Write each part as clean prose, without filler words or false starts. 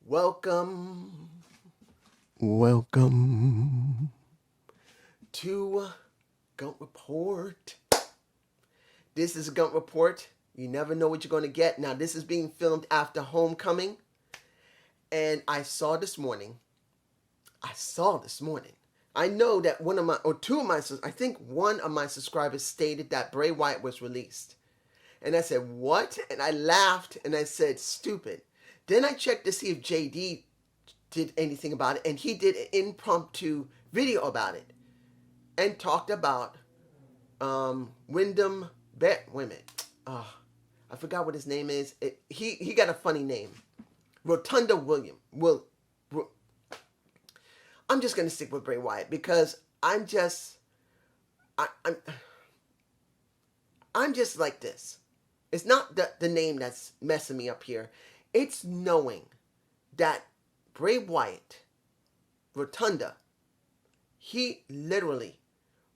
Welcome to Gump Report. This is a Gump Report. You never know what you're going to get. Now, this is being filmed after homecoming. And I saw this morning. I know that one of my subscribers stated that Bray Wyatt was released. And I said, what? And I laughed and I said, stupid. Then I checked to see if JD did anything about it, and he did an impromptu video about it and talked about Wyndham Bet. Wait a minute. I forgot what his name is. He got a funny name. Rotunda William. I'm just going to stick with Bray Wyatt because I'm just like this. It's not the name that's messing me up here. It's knowing that Bray Wyatt, Rotunda, he literally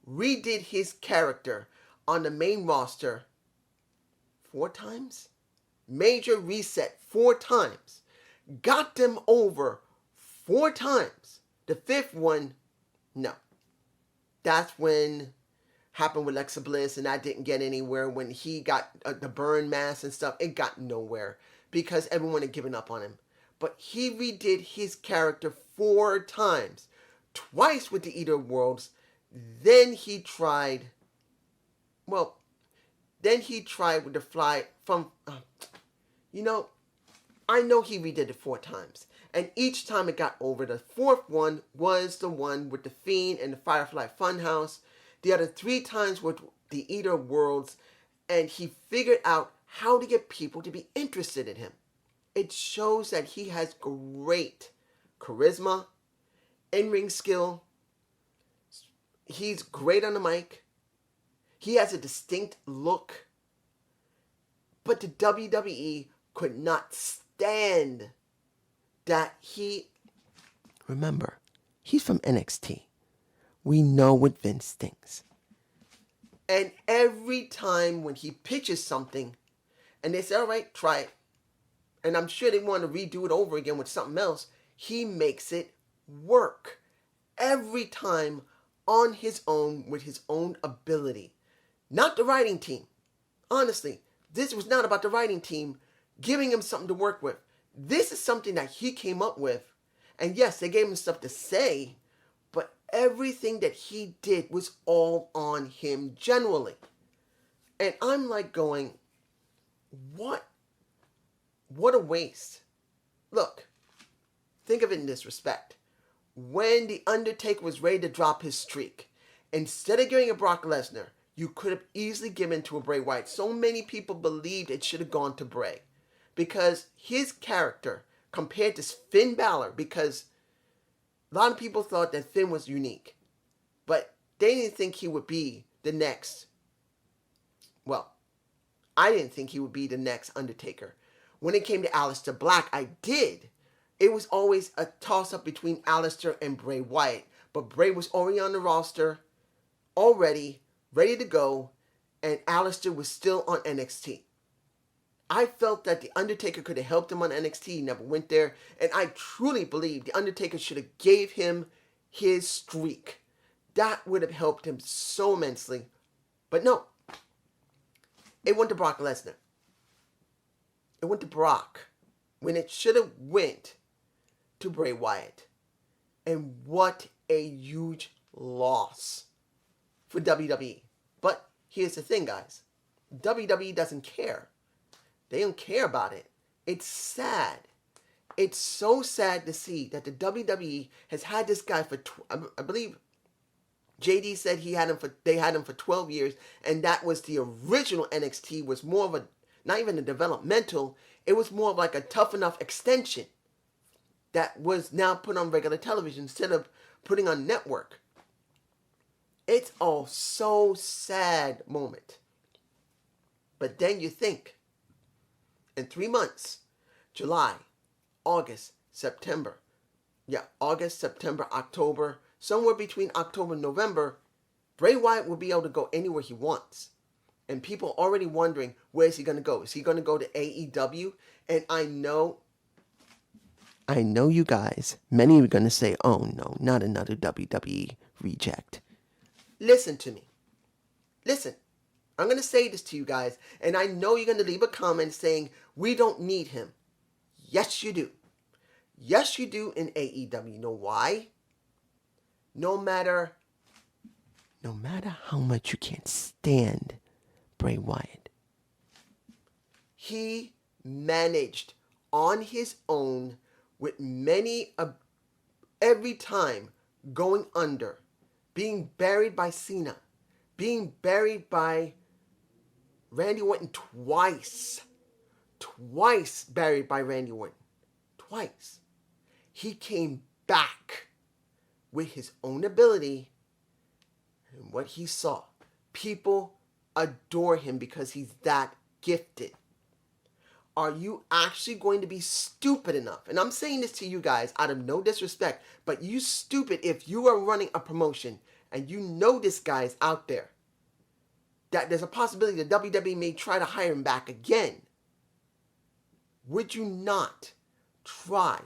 redid his character on the main roster 4 times. Major reset 4 times. Got them over 4 times. The 5th one, no. That's when happened with Alexa Bliss, and that didn't get anywhere. When he got the burn mask and stuff, it got nowhere because everyone had given up on him. But he redid his character 4 times. Twice with the Eater of Worlds. Then he tried with the fly from, I know he redid it 4 times. And each time it got over. The 4th one was the one with the Fiend and the Firefly Funhouse. The other 3 times with the Eater of Worlds. And he figured out how to get people to be interested in him. It shows that he has great charisma, in-ring skill. He's great on the mic. He has a distinct look. But the WWE could not stand that he... Remember, he's from NXT. We know what Vince thinks. And every time when he pitches something, and they say, all right, try it. And I'm sure they want to redo it over again with something else. He makes it work. Every time on his own with his own ability. Not the writing team. Honestly, this was not about the writing team giving him something to work with. This is something that he came up with. And yes, they gave him stuff to say, but everything that he did was all on him generally. And I'm like going, what a waste. Look, think of it in this respect. When The Undertaker was ready to drop his streak, instead of giving a Brock Lesnar, you could have easily given to a Bray Wyatt. So many people believed it should have gone to Bray. Because his character, compared to Finn Balor, because a lot of people thought that Finn was unique. But they didn't think he would be the next. Well, I didn't think he would be the next Undertaker. When it came to Aleister Black, I did. It was always a toss-up between Aleister and Bray Wyatt. But Bray was already on the roster, already, ready to go, and Aleister was still on NXT. I felt that The Undertaker could have helped him on NXT. He never went there. And I truly believe The Undertaker should have gave him his streak. That would have helped him so immensely. But no. It went to Brock Lesnar. It went to Brock when it should have went to Bray Wyatt. And what a huge loss for WWE. But here's the thing, guys. WWE doesn't care. They don't care about it. It's sad. It's so sad to see that the WWE has had this guy for, I believe, JD said they had him for 12 years, and that was the original NXT, was more of a, not even a developmental, it was more of like a Tough Enough extension that was now put on regular television instead of putting on network. It's all so sad moment. But then you think, in 3 months, July, August, September, August, September, October, somewhere between October and November, Bray Wyatt will be able to go anywhere he wants. And people are already wondering, where is he going to go? Is he going to go to AEW? And I know I know you guys, many are going to say, oh no, not another WWE reject. Listen to me. Listen. I'm going to say this to you guys, and I know you're going to leave a comment saying, we don't need him. Yes, you do. Yes, you do in AEW. You know why? No matter how much you can't stand Bray Wyatt, he managed on his own with every time going under, being buried by Cena, being buried by Randy Orton twice buried by Randy Orton. Twice. He came back with his own ability and what he saw. People adore him because he's that gifted. Are you actually going to be stupid enough? And I'm saying this to you guys out of no disrespect, but you stupid if you are running a promotion and you know this guy's out there, that there's a possibility that WWE may try to hire him back again. Would you not try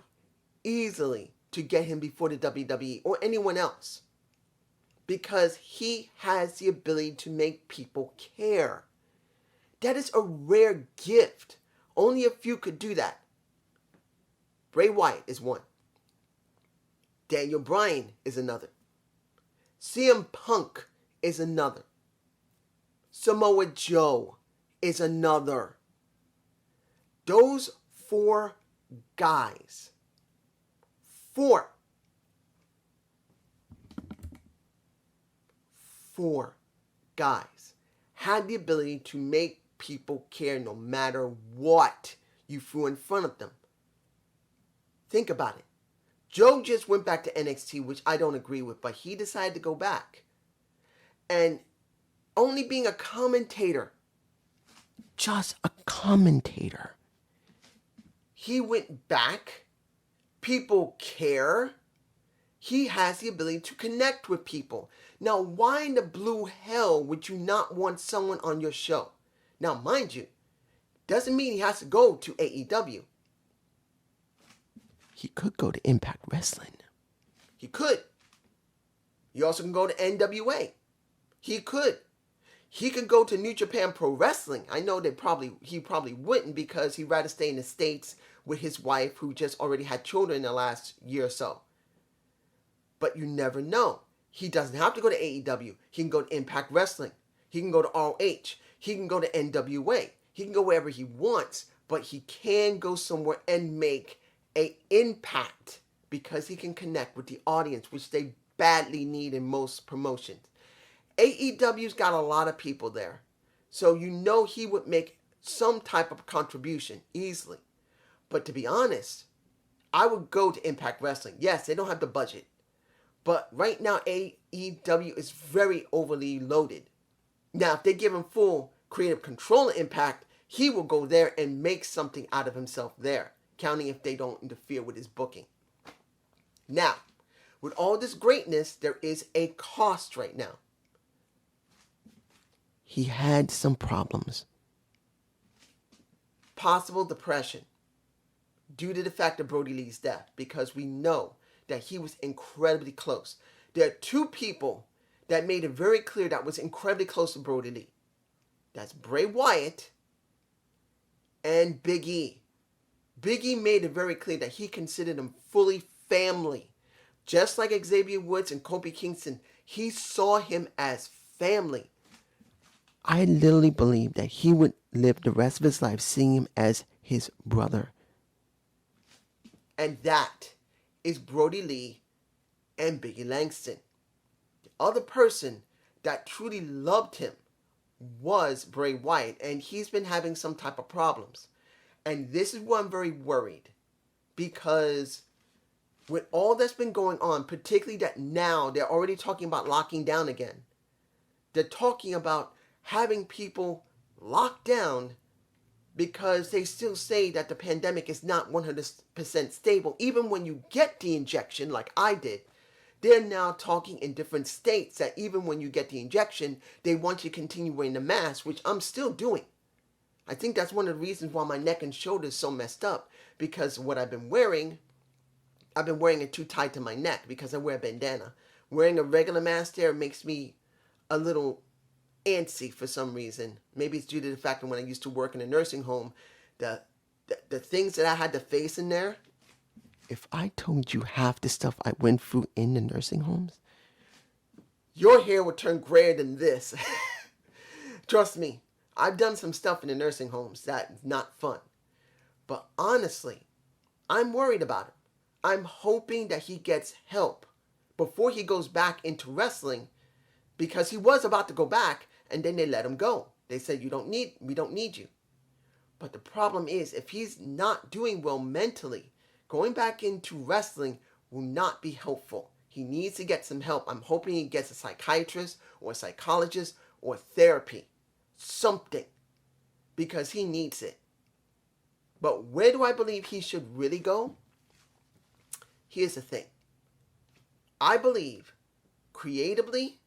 easily to get him before the WWE or anyone else? Because he has the ability to make people care. That is a rare gift. Only a few could do that. Bray Wyatt is one. Daniel Bryan is another. CM Punk is another. Samoa Joe is another. Those 4 guys. 4 guys had the ability to make people care no matter what you threw in front of them. Think about it. Joe just went back to NXT, which I don't agree with, but he decided to go back. And only being a commentator, just a commentator, he went back. People care. He has the ability to connect with people. Now, why in the blue hell would you not want someone on your show? Now, mind you, doesn't mean he has to go to AEW. He could go to Impact Wrestling. He could. He also can go to NWA. He could. He could go to New Japan Pro Wrestling. I know he probably wouldn't because he'd rather stay in the States with his wife who just already had children in the last year or so. But you never know. He doesn't have to go to AEW. He can go to Impact Wrestling. He can go to ROH. He can go to NWA. He can go wherever he wants, but he can go somewhere and make an impact because he can connect with the audience, which they badly need in most promotions. AEW's got a lot of people there, so you know he would make some type of contribution easily. But to be honest, I would go to Impact Wrestling. Yes, they don't have the budget, but right now AEW is very overly loaded. Now, if they give him full creative control and Impact, he will go there and make something out of himself there, counting if they don't interfere with his booking. Now, with all this greatness, there is a cost right now. He had some problems. Possible depression due to the fact of Brody Lee's death, because we know that he was incredibly close. There are 2 people that made it very clear that was incredibly close to Brody Lee. That's Bray Wyatt and Big E. Big E made it very clear that he considered him fully family. Just like Xavier Woods and Kofi Kingston, he saw him as family. I literally believe that he would live the rest of his life seeing him as his brother. And that is Brody Lee and Biggie Langston. The other person that truly loved him was Bray Wyatt, and he's been having some type of problems. And this is why I'm very worried, because with all that's been going on, particularly that now they're already talking about locking down again. They're talking about having people locked down because they still say that the pandemic is not 100% stable. Even when you get the injection, like I did, they're now talking in different states that even when you get the injection, they want you to continue wearing the mask, which I'm still doing. I think that's one of the reasons why my neck and shoulders is so messed up, because what I've been wearing I've been wearing it too tight to my neck because I wear a bandana. Wearing a regular mask there makes me a little antsy for some reason. Maybe it's due to the fact that when I used to work in a nursing home, the things that I had to face in there, if I told you half the stuff I went through in the nursing homes, your hair would turn grayer than this. Trust me, I've done some stuff in the nursing homes that's not fun. But honestly, I'm worried about him. I'm hoping that he gets help before he goes back into wrestling, because he was about to go back and then they let him go. They said, we don't need you. But the problem is, if he's not doing well mentally, going back into wrestling will not be helpful. He needs to get some help. I'm hoping he gets a psychiatrist or a psychologist or therapy. Something. Because he needs it. But where do I believe he should really go? Here's the thing. I believe, creatively,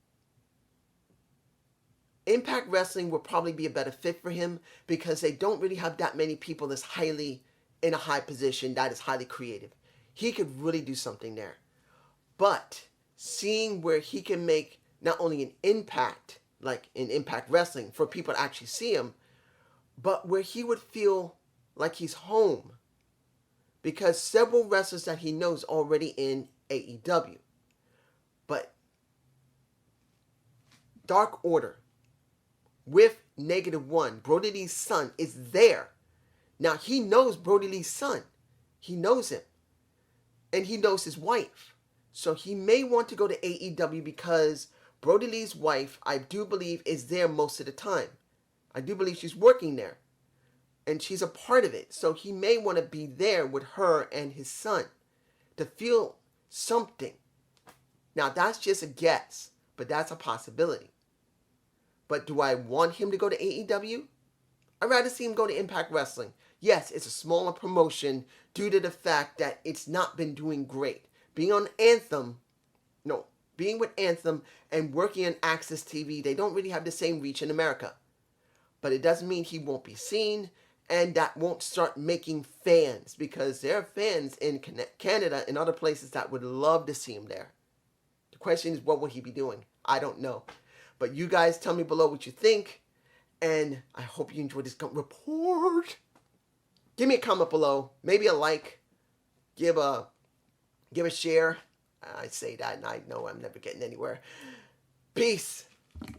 Impact Wrestling will probably be a better fit for him because they don't really have that many people that's highly in a high position that is highly creative. He could really do something there. But seeing where he can make not only an impact, like in Impact Wrestling, for people to actually see him, but where he would feel like he's home. Because several wrestlers that he knows already in AEW. But Dark Order with -1, Brody Lee's son, is there. Now he knows Brody Lee's son. He knows him. And he knows his wife. So he may want to go to AEW because Brody Lee's wife, I do believe, is there most of the time. I do believe she's working there. And she's a part of it. So he may want to be there with her and his son to feel something. Now that's just a guess, but that's a possibility. But do I want him to go to AEW? I'd rather see him go to Impact Wrestling. Yes, it's a smaller promotion due to the fact that it's not been doing great. Being with Anthem and working on Access TV, they don't really have the same reach in America. But it doesn't mean he won't be seen, and that won't start making fans, because there are fans in Canada and other places that would love to see him there. The question is, what will he be doing? I don't know. But you guys tell me below what you think, and I hope you enjoyed this Gump report. Give me a comment below, maybe a like, give a share. I say that and I know I'm never getting anywhere. Peace.